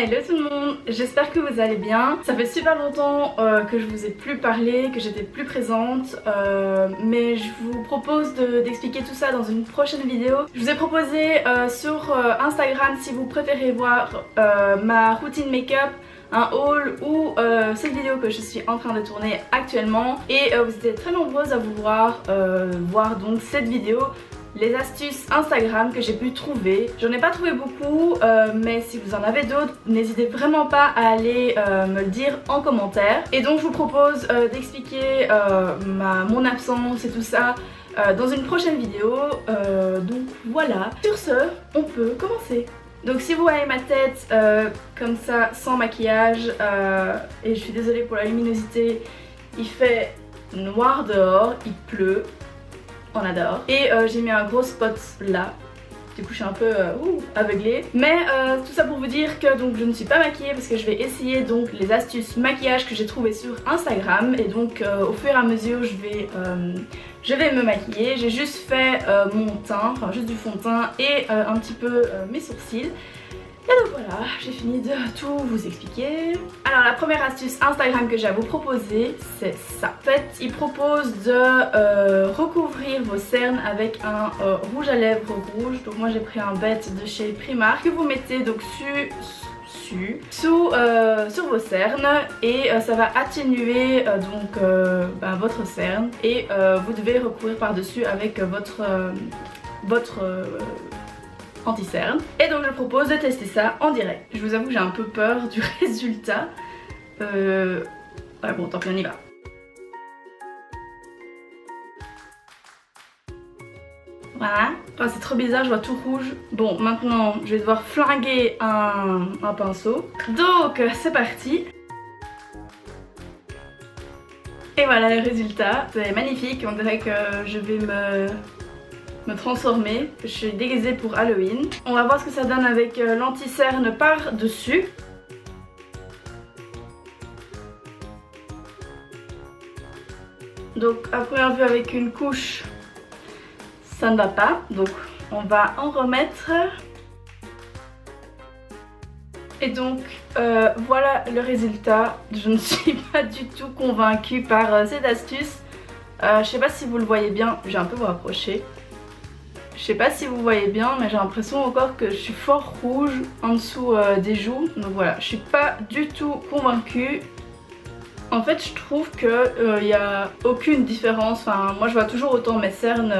Hello tout le monde, j'espère que vous allez bien. Ça fait super longtemps que je vous ai plus parlé, que j'étais plus présente, mais je vous propose d'expliquer tout ça dans une prochaine vidéo. Je vous ai proposé sur Instagram, si vous préférez voir ma routine make-up, un haul ou cette vidéo que je suis en train de tourner actuellement, et vous étiez très nombreuses à vouloir voir donc cette vidéo, les astuces Instagram que j'ai pu trouver. J'en ai pas trouvé beaucoup, mais si vous en avez d'autres, n'hésitez vraiment pas à aller me le dire en commentaire. Et donc je vous propose d'expliquer mon absence et tout ça dans une prochaine vidéo. Donc voilà, sur ce, on peut commencer. Donc si vous voyez ma tête comme ça, sans maquillage, et je suis désolée pour la luminosité, il fait noir dehors, il pleut. On adore. Et j'ai mis un gros spot là. Du coup je suis un peu aveuglée. Mais tout ça pour vous dire que donc je ne suis pas maquillée parce que je vais essayer donc les astuces maquillage que j'ai trouvées sur Instagram. Et donc au fur et à mesure je vais me maquiller. J'ai juste fait mon teint, enfin juste du fond de teint et un petit peu mes sourcils. Et donc voilà, j'ai fini de tout vous expliquer. Alors la première astuce Instagram que j'ai à vous proposer, c'est ça. En fait, il propose de recouvrir vos cernes avec un rouge à lèvres rouge. Donc moi j'ai pris un bête de chez Primark que vous mettez donc sur vos cernes, et ça va atténuer votre cerne, et vous devez recouvrir par dessus avec votre anti-cerne. Et donc je propose de tester ça en direct. Je vous avoue que j'ai un peu peur du résultat. Ouais, bon, tant pis, on y va. Voilà. Oh, c'est trop bizarre, je vois tout rouge. Bon, maintenant je vais devoir flinguer un pinceau. Donc c'est parti. Et voilà le résultat. C'est magnifique, on dirait que je vais me transformer. Je suis déguisée pour Halloween. On va voir ce que ça donne avec l'anti-cerne par dessus. Donc à première vue avec une couche ça ne va pas, donc on va en remettre. Et donc voilà le résultat. Je ne suis pas du tout convaincue par cette astuce. Je sais pas si vous le voyez bien, je vais un peu vous rapprocher. Je sais pas si vous voyez bien, mais j'ai l'impression encore que je suis fort rouge en dessous des joues. Donc voilà, je suis pas du tout convaincue. En fait, je trouve qu'il n'y a aucune différence. Enfin, moi je vois toujours autant mes cernes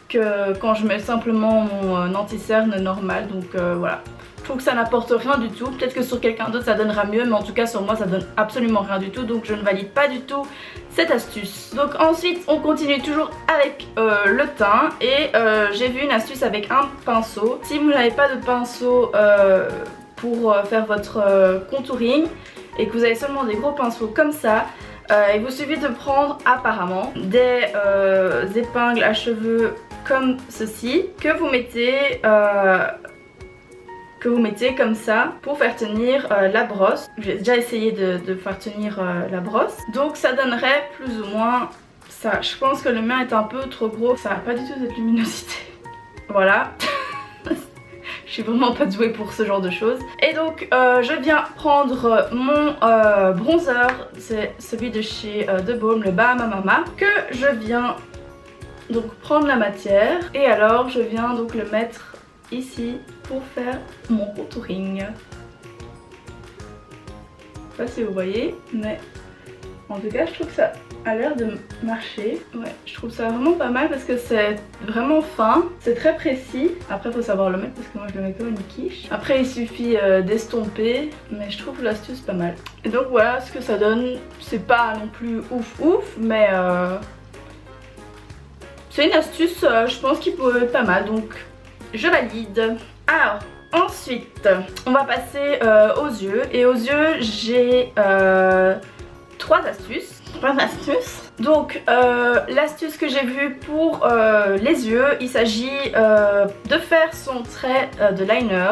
que quand je mets simplement mon anti-cerne normal. Donc voilà. Je trouve que ça n'apporte rien du tout. Peut-être que sur quelqu'un d'autre ça donnera mieux, mais en tout cas sur moi ça donne absolument rien du tout. Donc je ne valide pas du tout cette astuce. Donc ensuite on continue toujours avec le teint. Et j'ai vu une astuce avec un pinceau. Si vous n'avez pas de pinceau pour faire votre contouring et que vous avez seulement des gros pinceaux comme ça, il vous suffit de prendre apparemment des épingles à cheveux comme ceci, que vous mettez comme ça pour faire tenir la brosse. J'ai déjà essayé de faire tenir la brosse. Donc ça donnerait plus ou moins ça. Je pense que le mien est un peu trop gros. Ça n'a pas du tout cette luminosité. Voilà. Je suis vraiment pas douée pour ce genre de choses. Et donc je viens prendre mon bronzer. C'est celui de chez The Balm, le Bahama Mama, que je viens donc prendre la matière. Et alors je viens donc le mettre ici pour faire mon contouring. Je sais pas si vous voyez, mais en tout cas je trouve que ça a l'air de marcher. Ouais, je trouve ça vraiment pas mal parce que c'est vraiment fin, c'est très précis. Après faut savoir le mettre parce que moi je le mets comme une quiche. Après il suffit d'estomper, mais je trouve l'astuce pas mal. Et donc voilà ce que ça donne. C'est pas non plus ouf ouf, mais c'est une astuce je pense qui peut être pas mal, donc je valide. Alors ensuite on va passer aux yeux. Et aux yeux j'ai trois astuces. Donc l'astuce que j'ai vue pour les yeux, il s'agit de faire son trait de liner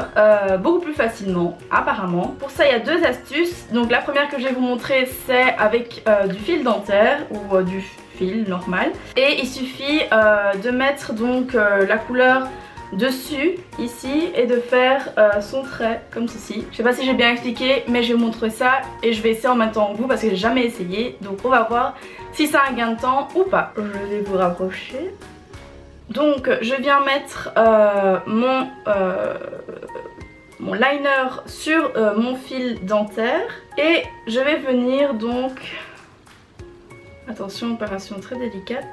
beaucoup plus facilement apparemment. Pour ça il y a deux astuces. Donc la première que je vais vous montrer, c'est avec du fil dentaire ou du fil normal. Et il suffit de mettre donc la couleur dessus ici et de faire son trait comme ceci. Je sais pas si j'ai bien expliqué mais je vais vous montrer ça et je vais essayer en même temps que vous parce que j'ai jamais essayé, donc on va voir si ça a un gain de temps ou pas. Je vais vous rapprocher. Donc je viens mettre mon liner sur mon fil dentaire et je vais venir donc, attention, opération très délicate.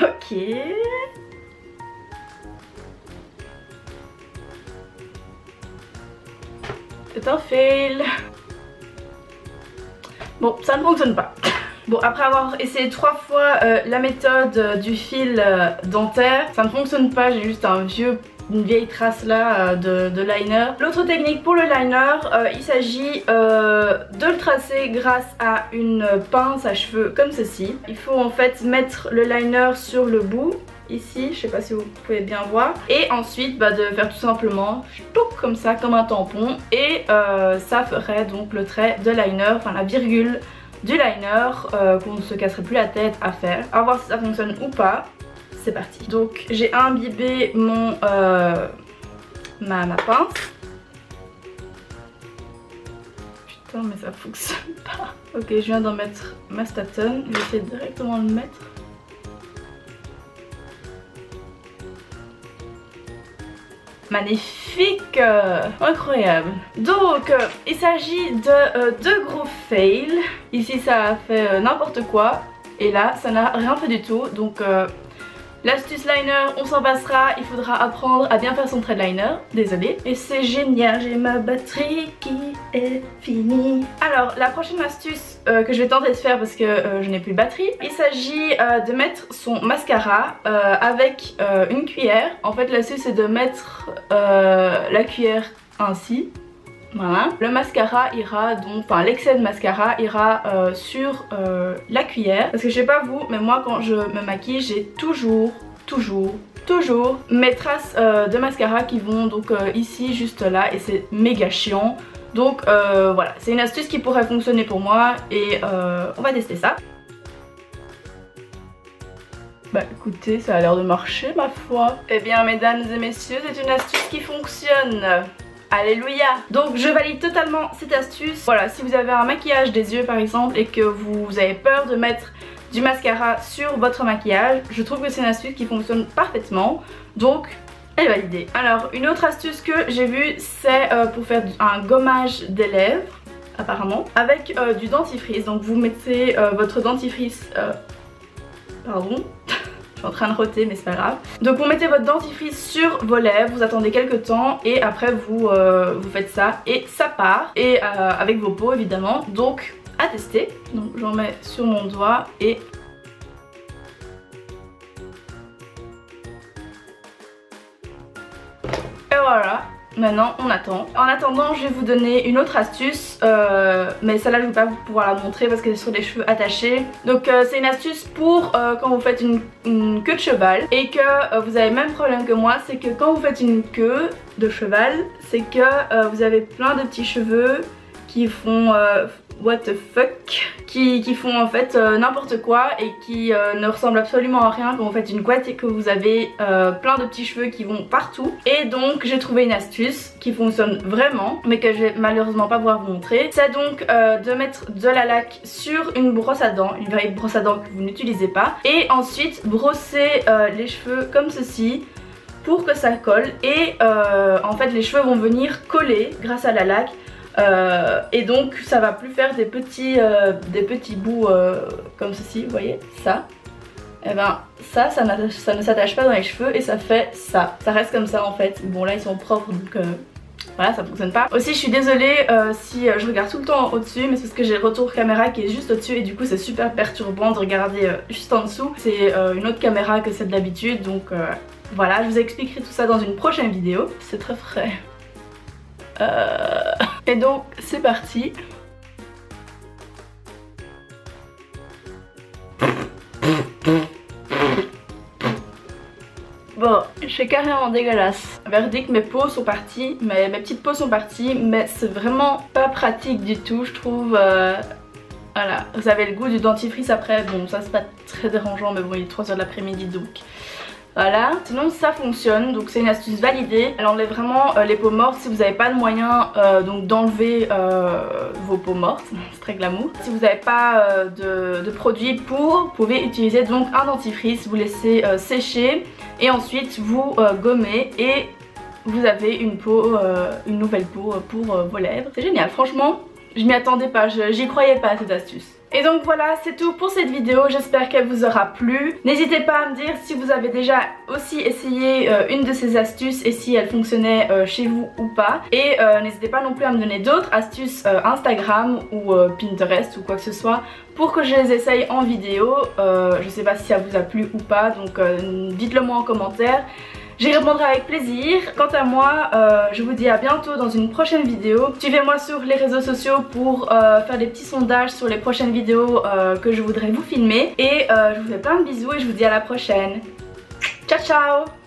Ok. C'est un fail. Bon, ça ne fonctionne pas. Bon, après avoir essayé 3 fois la méthode du fil dentaire, ça ne fonctionne pas, j'ai juste une vieille trace là de liner. L'autre technique pour le liner, il s'agit de le tracer grâce à une pince à cheveux comme ceci. Il faut en fait mettre le liner sur le bout, ici, je sais pas si vous pouvez bien voir, et ensuite de faire tout simplement comme ça, comme un tampon, et ça ferait donc le trait de liner, enfin la virgule du liner qu'on ne se casserait plus la tête à faire. À voir si ça fonctionne ou pas. C'est parti. Donc j'ai imbibé mon ma pince. Putain mais ça fonctionne pas. Ok, je viens d'en mettre ma statone. Je vais essayer directement de le mettre. Magnifique, incroyable. Donc il s'agit de deux gros fails. Ici ça a fait n'importe quoi et là ça n'a rien fait du tout. Donc l'astuce liner, on s'en passera, il faudra apprendre à bien faire son trait de liner, désolée. Et c'est génial, j'ai ma batterie qui est finie. Alors la prochaine astuce que je vais tenter de faire parce que je n'ai plus de batterie, il s'agit de mettre son mascara avec une cuillère. En fait l'astuce c'est de mettre la cuillère ainsi. Voilà. Le mascara ira donc, enfin l'excès de mascara ira sur la cuillère. Parce que je sais pas vous, mais moi quand je me maquille, j'ai toujours mes traces de mascara qui vont donc ici, juste là, et c'est méga chiant. Donc voilà, c'est une astuce qui pourrait fonctionner pour moi et on va tester ça. Bah écoutez, ça a l'air de marcher ma foi. Eh bien mesdames et messieurs, c'est une astuce qui fonctionne. Alléluia. Donc je valide totalement cette astuce. Voilà, si vous avez un maquillage des yeux par exemple et que vous avez peur de mettre du mascara sur votre maquillage, je trouve que c'est une astuce qui fonctionne parfaitement. Donc elle est validée. Alors une autre astuce que j'ai vue, c'est pour faire un gommage des lèvres apparemment avec du dentifrice. Donc vous mettez votre dentifrice pardon je suis en train de roter mais c'est pas grave. Donc vous mettez votre dentifrice sur vos lèvres, vous attendez quelques temps et après vous faites ça et ça part. Et avec vos peaux évidemment, donc à tester. Donc j'en mets sur mon doigt et... Et voilà. Maintenant on attend. En attendant je vais vous donner une autre astuce mais celle-là je ne vais pas pouvoir la montrer parce qu'elle est sur des cheveux attachés. Donc c'est une astuce pour quand vous faites une queue de cheval et que vous avez le même problème que moi, c'est que quand vous faites une queue de cheval, c'est que vous avez plein de petits cheveux qui font what the fuck, qui font en fait n'importe quoi et qui ne ressemblent absolument à rien quand vous faites une couette et que vous avez plein de petits cheveux qui vont partout. Et donc j'ai trouvé une astuce qui fonctionne vraiment mais que je vais malheureusement pas pouvoir vous montrer. C'est donc de mettre de la laque sur une brosse à dents, une vraie brosse à dents que vous n'utilisez pas, et ensuite brosser les cheveux comme ceci pour que ça colle et en fait les cheveux vont venir coller grâce à la laque. Et donc ça va plus faire des petits bouts comme ceci, vous voyez ça. Et ben ça ne s'attache pas dans les cheveux et ça fait ça. Ça reste comme ça en fait. Bon là ils sont propres donc voilà, ça fonctionne pas. Aussi je suis désolée si je regarde tout le temps au-dessus, mais c'est parce que j'ai le retour caméra qui est juste au-dessus et du coup c'est super perturbant de regarder juste en dessous. C'est une autre caméra que celle d'habitude, donc voilà, je vous expliquerai tout ça dans une prochaine vidéo. C'est très frais. Et donc c'est parti. Bon, je suis carrément dégueulasse. Verdict, mes peaux sont parties, mes petites peaux sont parties, mais c'est vraiment pas pratique du tout, je trouve. Voilà, vous avez le goût du dentifrice après, bon ça c'est pas très dérangeant mais bon il est 3 h de l'après-midi donc voilà. Sinon ça fonctionne, donc c'est une astuce validée. Elle enlève vraiment les peaux mortes si vous n'avez pas de moyen donc d'enlever vos peaux mortes, c'est très glamour. Si vous n'avez pas de produit pour, vous pouvez utiliser donc un dentifrice, vous laissez sécher et ensuite vous gommez et vous avez une peau, une nouvelle peau pour vos lèvres. C'est génial, franchement je m'y attendais pas, j'y croyais pas à cette astuce. Et donc voilà, c'est tout pour cette vidéo, j'espère qu'elle vous aura plu. N'hésitez pas à me dire si vous avez déjà aussi essayé une de ces astuces et si elle fonctionnait chez vous ou pas. Et n'hésitez pas non plus à me donner d'autres astuces Instagram ou Pinterest ou quoi que ce soit pour que je les essaye en vidéo. Je sais pas si ça vous a plu ou pas, donc dites-le moi en commentaire. J'y répondrai avec plaisir. Quant à moi, je vous dis à bientôt dans une prochaine vidéo. Suivez-moi sur les réseaux sociaux pour faire des petits sondages sur les prochaines vidéos que je voudrais vous filmer. Et je vous fais plein de bisous et je vous dis à la prochaine. Ciao ciao!